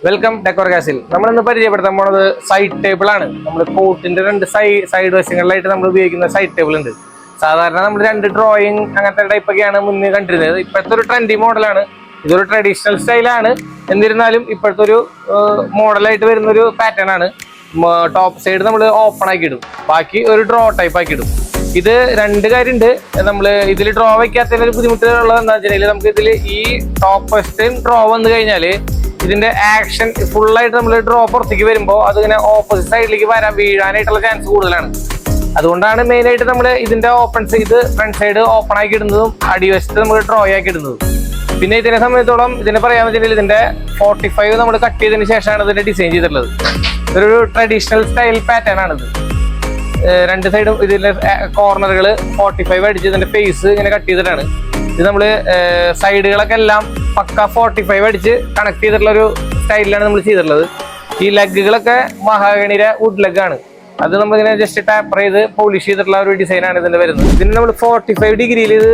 Welcome decor castle. നമ്മളിന്ന് പരിചയപ്പെടുത്താൻ പോണത് സൈഡ് ടേബിൾ ആണ്. നമ്മൾ കോട്ടിന്റെ രണ്ട് സൈഡ് വശങ്ങളിലായിട്ട് നമ്മൾ ഉപയോഗിക്കുന്ന സൈഡ് ടേബിൾ ഉണ്ട്. സാധാരണ നമ്മൾ രണ്ട് ഡ്രോയിങ് അങ്ങനത്തെ ടൈപ്പ് ഒക്കെയാണ് മുന്നേ കണ്ടിരുന്നത്. ഇപ്പോഴത്തെ ഒരു ട്രെൻഡി മോഡലാണ്. ഇതൊരു ട്രഡീഷണൽ സ്റ്റൈലാണ്. എന്നിരുന്നാലും ഇപ്പോഴത്തെ ഒരു മോഡലായിട്ട് വരുന്ന ഒരു പാറ്റേൺ ആണ്. ടോപ്പ് സൈഡ് നമ്മൾ ഓപ്പൺ ആക്കി ഇടും, ബാക്കി ഒരു ഡ്രോ ടൈപ്പ് ആക്കി ഇടും. ഇത് രണ്ട് കാര്യമുണ്ട്. നമ്മൾ ഇതിൽ ഡ്രോ വയ്ക്കാത്തതിന് ഒരു ബുദ്ധിമുട്ടുള്ളത് എന്താ വെച്ചിട്ടുണ്ടെങ്കിൽ, നമുക്ക് ഇതിൽ ഈ ടോപ്പ് വശത്ത് ഡ്രോ വന്നു കഴിഞ്ഞാൽ ഇതിന്റെ ആക്ഷൻ ഫുള്ളായിട്ട് നമ്മൾ ഡ്രോ പുറത്തേക്ക് വരുമ്പോൾ അതിങ്ങനെ ഓപ്പോസിറ്റ് സൈഡിലേക്ക് വീഴാനായിട്ടുള്ള ചാൻസ് കൂടുതലാണ്. അതുകൊണ്ടാണ് മെയിനായിട്ട് നമ്മൾ ഇതിന്റെ open side front side open ആക്കി ഇടുന്നതും അടിവശത്ത് നമ്മൾ ഡ്രോ ആക്കി ഇടുന്നതും. പിന്നെ ഇതിനെ സംബന്ധിച്ചോളം ഇതിനെ പറയാന്ന് വെച്ചിട്ടുണ്ടെങ്കിൽ ഇതിന്റെ 45 നമ്മൾ കട്ട് ചെയ്തതിന് ശേഷമാണ് ഇതിന്റെ ഡിസൈൻ ചെയ്തിട്ടുള്ളത്. ഇതൊരു ട്രഡീഷണൽ സ്റ്റൈൽ പാറ്റേൺ ആണിത്. രണ്ട് സൈഡും ഇതിന്റെ കോർണറുകൾ 45 അടിച്ച് ഇതിന്റെ ഫേസ് ഇങ്ങനെ കട്ട് ചെയ്തിട്ടാണ്. ഇത് നമ്മള് സൈഡുകളൊക്കെ എല്ലാം പക്ക 45 അടിച്ച് കണക്ട് ചെയ്തിട്ടുള്ള ഒരു സ്റ്റൈലിലാണ് നമ്മൾ ചെയ്തിട്ടുള്ളത്. ഈ ലെഗുകളൊക്കെ മഹാഗണിയുടെ വുഡ് ലെഗാണ്. അത് നമ്മളിങ്ങനെ ജസ്റ്റ് ടാപ്പർ ചെയ്ത് പോളിഷ് ചെയ്തിട്ടുള്ള ഒരു ഡിസൈനാണ് ഇതിന്റെ വരുന്നത്. ഇതിന് നമ്മൾ 45 ഡിഗ്രിയിൽ ഇത്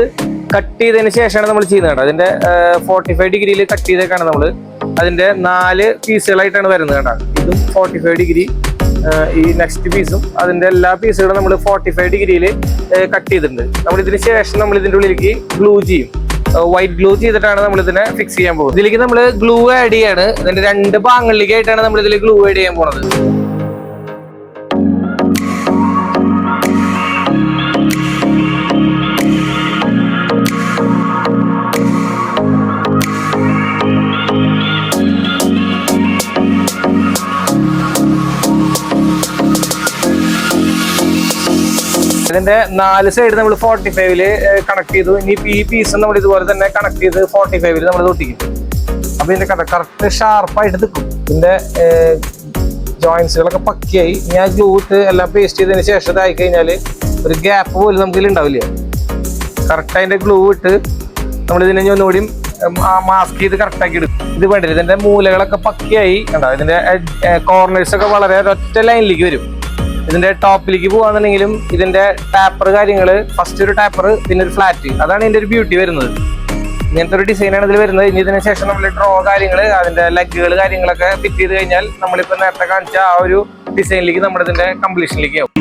കട്ട് ചെയ്തതിന് ശേഷമാണ് നമ്മൾ ചെയ്യുന്നത്. അതിന്റെ 45 ഡിഗ്രിയിൽ കട്ട് ചെയ്തേക്കാണ് നമ്മൾ. അതിന്റെ 4 പീസുകളായിട്ടാണ് വരുന്നത് കേട്ടോ. ഇതും 45 ഡിഗ്രി, ഈ നെക്സ്റ്റ് പീസും അതിന്റെ എല്ലാ പീസുകളും നമ്മൾ 45 ഡിഗ്രിയിൽ കട്ട് ചെയ്തിട്ടുണ്ട്. നമ്മൾ ഇതിന് ശേഷം നമ്മൾ ഇതിന്റെ ഉള്ളിലേക്ക് ഗ്ലൂ ചെയ്യും. വൈറ്റ് ഗ്ലൂ ചെയ്തിട്ടാണ് നമ്മൾ ഇതിനെ ഫിക്സ് ചെയ്യാൻ പോകുന്നത്. ഇതിലേക്ക് നമ്മൾ ഗ്ലൂ ആഡ് ചെയ്യാണ്. ഇതിന്റെ രണ്ട് ഭാഗങ്ങളിലേക്കായിട്ടാണ് നമ്മൾ ഇതിൽ ഗ്ലൂ ആഡ് ചെയ്യാൻ പോകുന്നത്. ഇതിന്റെ 4 സൈഡ് നമ്മൾ 45-ല് കണക്ട് ചെയ്തു. ഇനി ഈ പീസ് നമ്മൾ ഇതുപോലെ തന്നെ കണക്ട് ചെയ്ത് 45-ല് നമ്മൾ തൊട്ടിക്കും. അപ്പൊ ഇതിന്റെ കറക്റ്റ് ഷാർപ്പായിട്ട് നിൽക്കും. ഇതിന്റെ ജോയിന്റ്സുകളൊക്കെ പക്കയായി. ഞാൻ ഗ്ലൂ ഇട്ട് എല്ലാം പേസ്റ്റ് ചെയ്തതിന് ശേഷം ഇതായി കഴിഞ്ഞാൽ ഒരു ഗ്യാപ്പ് പോലും നമുക്ക് ഇതിൽ ഉണ്ടാവില്ല. കറക്റ്റ് അതിന്റെ ഗ്ലൂ ഇട്ട് നമ്മൾ ഇതിനെ ഒന്നുകൂടി മാസ്ക് ചെയ്ത് കറക്റ്റ് ആക്കി എടുക്കും. ഇത് വേണ്ടില്ല, ഇതിന്റെ മൂലകളൊക്കെ പക്കയായി ഉണ്ടാവും. ഇതിന്റെ കോർണേഴ്സ് ഒക്കെ വളരെ ഒറ്റ ലൈനിലേക്ക് വരും. ഇതിന്റെ ടോപ്പിലേക്ക് പോകാന്നുണ്ടെങ്കിലും ഇതിന്റെ ടാപ്പർ കാര്യങ്ങള്, ഫസ്റ്റ് ഒരു ടാപ്പർ പിന്നെ ഒരു ഫ്ലാറ്റ്, അതാണ് ഇതിന്റെ ഒരു ബ്യൂട്ടി വരുന്നത്. ഇങ്ങനത്തെ ഒരു ഡിസൈനാണ് ഇതിൽ വരുന്നത്. ഇനി ഇതിന് ശേഷം നമ്മൾ ഡ്രോ കാര്യങ്ങള്, അതിന്റെ ലെഗുകൾ കാര്യങ്ങളൊക്കെ ഫിറ്റ് ചെയ്ത് കഴിഞ്ഞാൽ നമ്മളിപ്പോ നേരത്തെ കാണിച്ച ആ ഒരു ഡിസൈനിലേക്ക് നമ്മുടെ ഇതിന്റെ കംപ്ലീഷനിലേക്ക് ആവും.